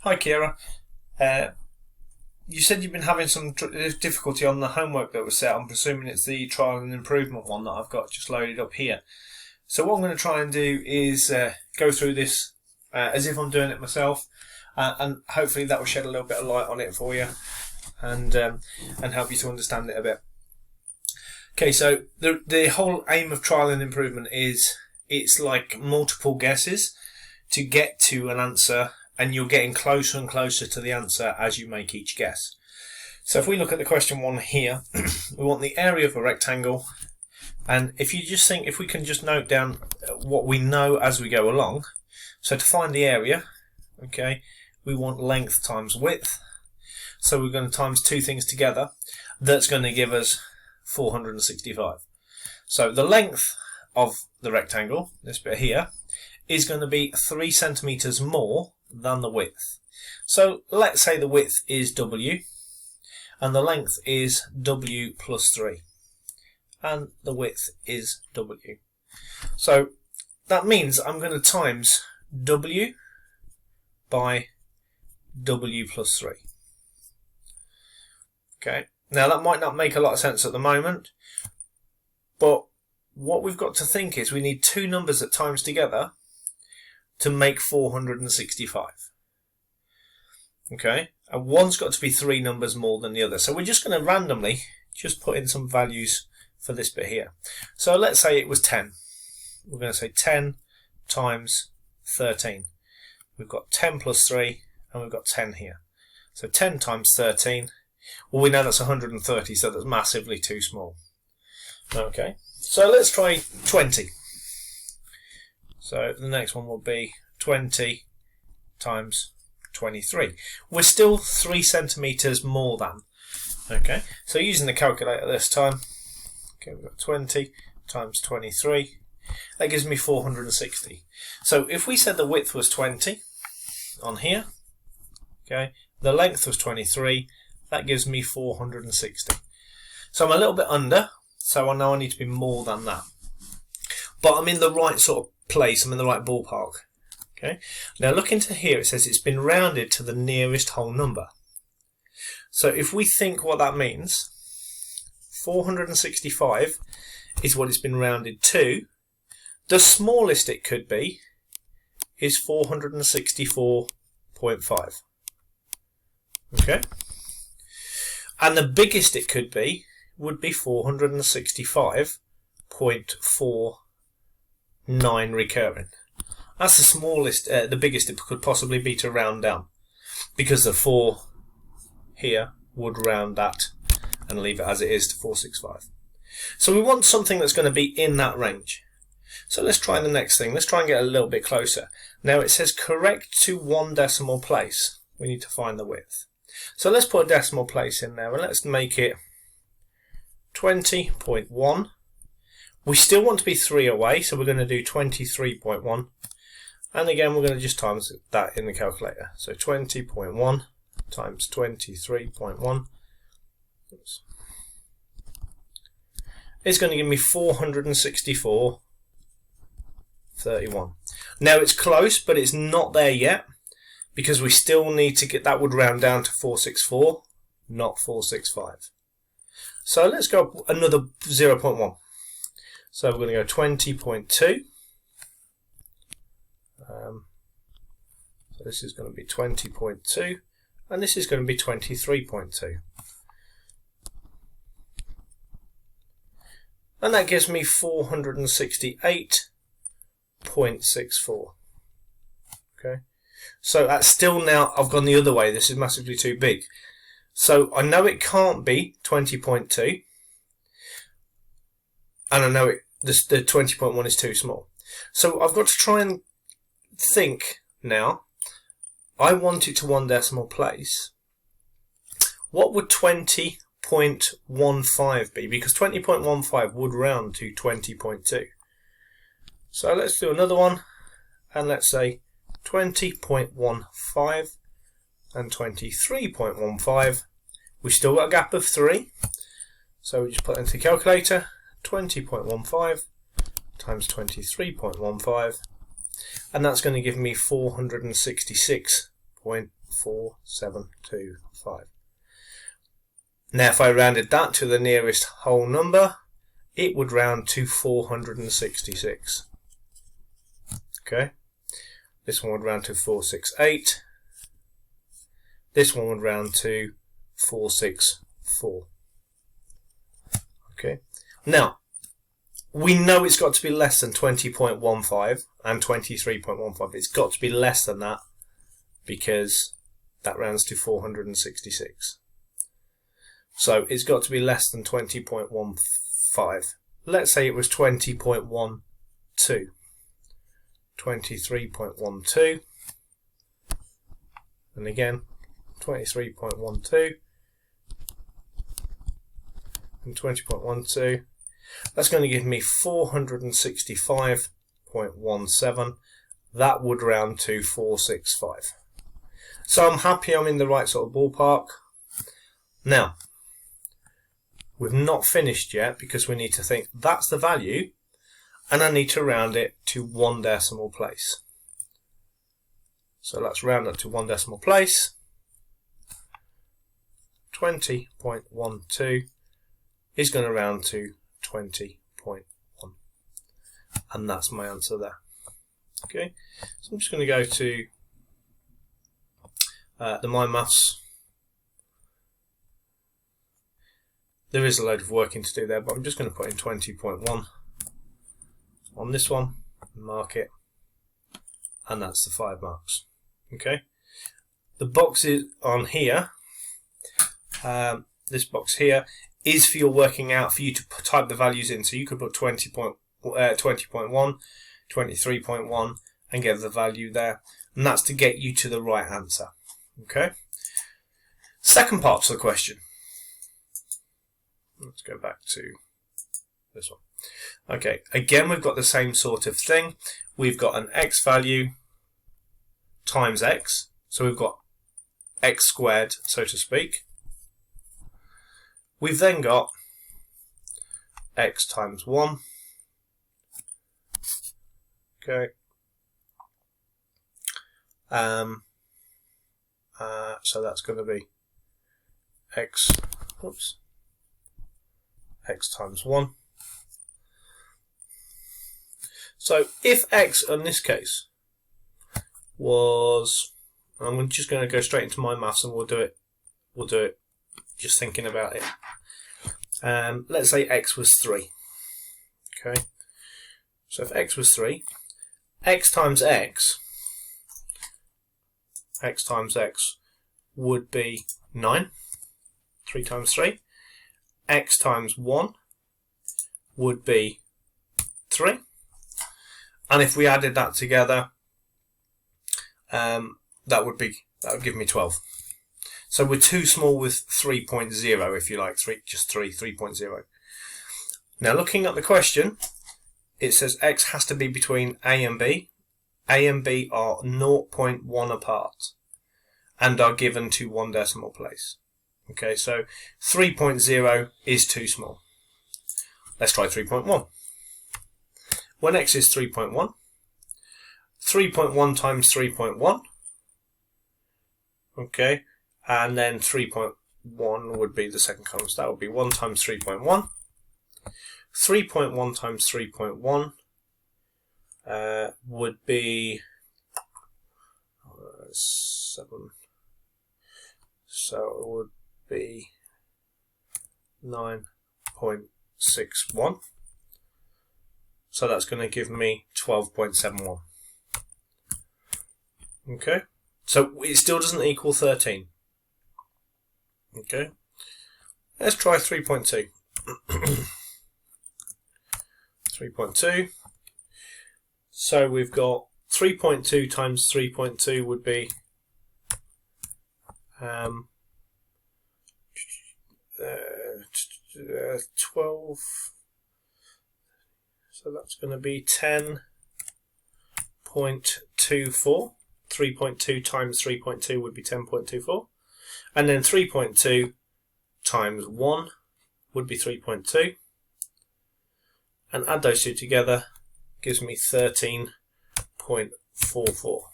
Hi Ciera. You said you've been having some difficulty on the homework that was set. I'm presuming it's the trial and improvement one that I've got just loaded up here. So what I'm going to try and do is go through this as if I'm doing it myself, and hopefully that will shed a little bit of light on it for you and help you to understand it a bit. Okay, so the whole aim of trial and improvement is it's like multiple guesses to get to an answer, and you're getting closer and closer to the answer as you make each guess. So if we look at the question one here, we want the area of a rectangle, and if you just think, if we can just note down what we know as we go along. So to find the area, okay, we want length times width. So we're going to times two things together. That's going to give us 465. So the length of the rectangle, this bit here, is going to be 3 centimeters more than the width. So let's say the width is W and the length is W plus 3 and the width is W. So that means I'm going to times W by W plus 3. Okay, now that might not make a lot of sense at the moment, but what we've got to think is we need two numbers that times together to make 465. Okay, and one's got to be three numbers more than the other. So we're just going to randomly just put in some values for this bit here. So let's say it was 10. We're going to say 10 times 13. We've got 10 plus 3 and we've got 10 here. So 10 times 13, well, we know that's 130, so that's massively too small. Okay, so let's try 20. So the next one will be 20 times 23. We're still 3 centimeters more than. Okay, so using the calculator this time, okay, we've got 20 times 23. That gives me 460. So if we said the width was 20 on here, okay, the length was 23, that gives me 460. So I'm a little bit under, so I know I need to be more than that. But I'm in the right sort of place, I'm in the right ballpark. Okay. Now look into here, it says it's been rounded to the nearest whole number. So if we think what that means, 465 is what it's been rounded to. The smallest it could be is 464.5. Okay. And the biggest it could be would be 465.49 recurring. That's the smallest, the biggest it could possibly be to round down, because the 4 here would round that and leave it as it is to 465. So we want something that's going to be in that range. So let's try the next thing. Let's try and get a little bit closer. Now it says correct to 1 decimal place. We need to find the width. So let's put a decimal place in there and let's make it 20.1. We still want to be 3 away, so we're going to do 23.1. And again, we're going to just times that in the calculator. So 20.1 times 23.1 is going to give me 464.31. Now it's close, but it's not there yet, because we still need to get, that would round down to 464, not 465. So let's go another 0.1. So we're going to go 20.2. So this is going to be 20.2, and this is going to be 23.2. And that gives me 468.64. Okay. So that's still, now I've gone the other way. This is massively too big. So I know it can't be 20.2. And I know the 20.1 is too small. So I've got to try and think now. I want it to 1 decimal place. What would 20.15 be? Because 20.15 would round to 20.2. So let's do another one. And let's say 20.15 and 23.15. We've still got a gap of 3. So we just put it into the calculator. 20.15 times 23.15, and that's going to give me 466.5 0.4725. Now if I rounded that to the nearest whole number, it would round to 466. Okay, this one would round to 468. This one would round to 464. Okay, now we know it's got to be less than 20.15 and 23.15. It's got to be less than that because that rounds to 466. So it's got to be less than 20.15. Let's say it was 20.12. 23.12. And again, 23.12 and 20.12. That's going to give me 465.17. That would round to 465. So I'm happy I'm in the right sort of ballpark. Now, we've not finished yet because we need to think that's the value and I need to round it to 1 decimal place. So let's round it to 1 decimal place. 20.12 is going to round to 20.1, and that's my answer there. Okay, so I'm just going to go to the My Maths. There is a load of working to do there, but I'm just going to put in 20.1 on this one, mark it, and that's the 5 marks. Okay, the boxes on here, this box here is for your working out, for you to type the values in. So you could put 20.1, 23.1 and get the value there, and that's to get you to the right answer. Okay, second part of the question. Let's go back to this one. Okay, again we've got the same sort of thing. We've got an x value times x, so we've got x squared, so to speak. We've then got x times 1. Okay. So that's going to be x, oops, x times 1. So if x in this case was, I'm just going to go straight into My Maths and we'll do it just thinking about it. Let's say x was 3. Okay, so if x was 3, x times x would be 9. 3 times 3. X times 1 would be 3. And if we added that together, that would give me 12. So we're too small with 3.0, if you like, 3.0. Now looking at the question, it says x has to be between a and b. A and b are 0.1 apart and are given to 1 decimal place. Okay, so 3.0 is too small. Let's try 3.1. When x is 3.1, 3.1 times 3.1, okay, and then 3.1 would be the second column, so that would be 1 times 3.1. 3.1 times 3.1 would be 7, so it would be 9.61. So that's going to give me 12.71. Okay, so it still doesn't equal 13. Okay, let's try 3.2. 3.2. So we've got 3.2 times 3.2 would be 12. So that's going to be 10.24. 3.2 times 3.2 would be 10.24. And then 3.2 times 1 would be 3.2. And add those two together gives me 13.44.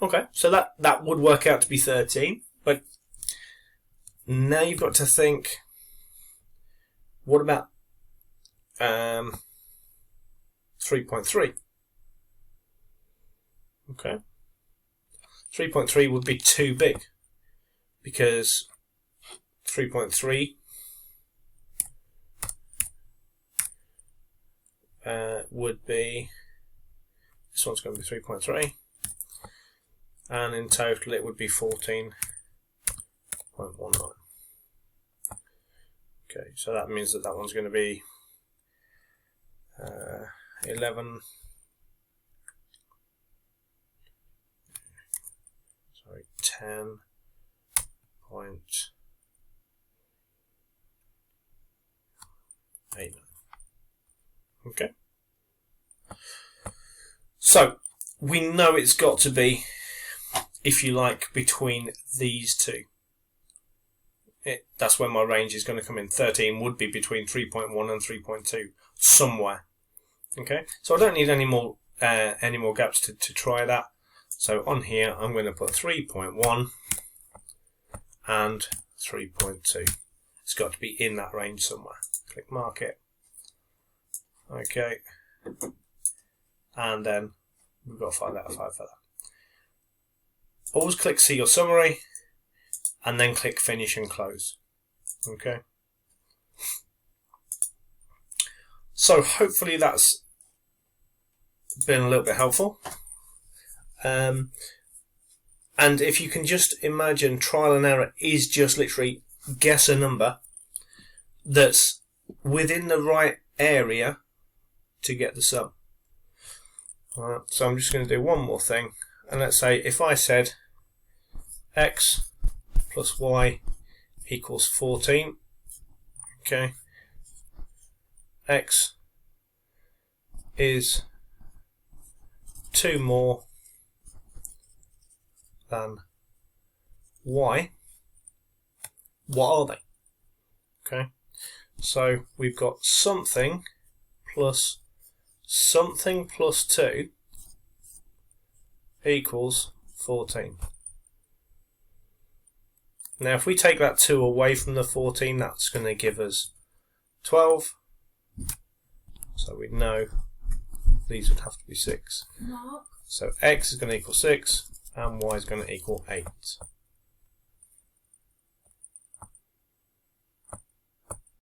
Okay, so that would work out to be 13, but now you've got to think, what about 3.3? Okay, 3.3 would be too big, because 3.3 would be, this one's going to be 3.3, and in total it would be 14.19. Okay, so that means that one's going to be 11. Sorry, 10.89. Okay. So we know it's got to be, if you like, between these two. That's where my range is going to come in. 13 would be between 3.1 and 3.2, somewhere. Okay, so I don't need any more gaps to try that. So on here, I'm going to put 3.1 and 3.2. It's got to be in that range somewhere. Click mark it. Okay, and then we've got 5 out of 5 for that. Always click see your summary, and then click finish and close. Okay. So hopefully that's been a little bit helpful. And if you can just imagine, trial and error is just literally guess a number that's within the right area to get the sum. Alright, so I'm just going to do one more thing, and let's say if I said x plus y equals 14, okay, x is 2 more than y, what are they? Okay, so we've got something plus 2 equals 14. Now if we take that 2 away from the 14, that's going to give us 12. So we know these would have to be 6. So x is going to equal 6 and y is going to equal 8.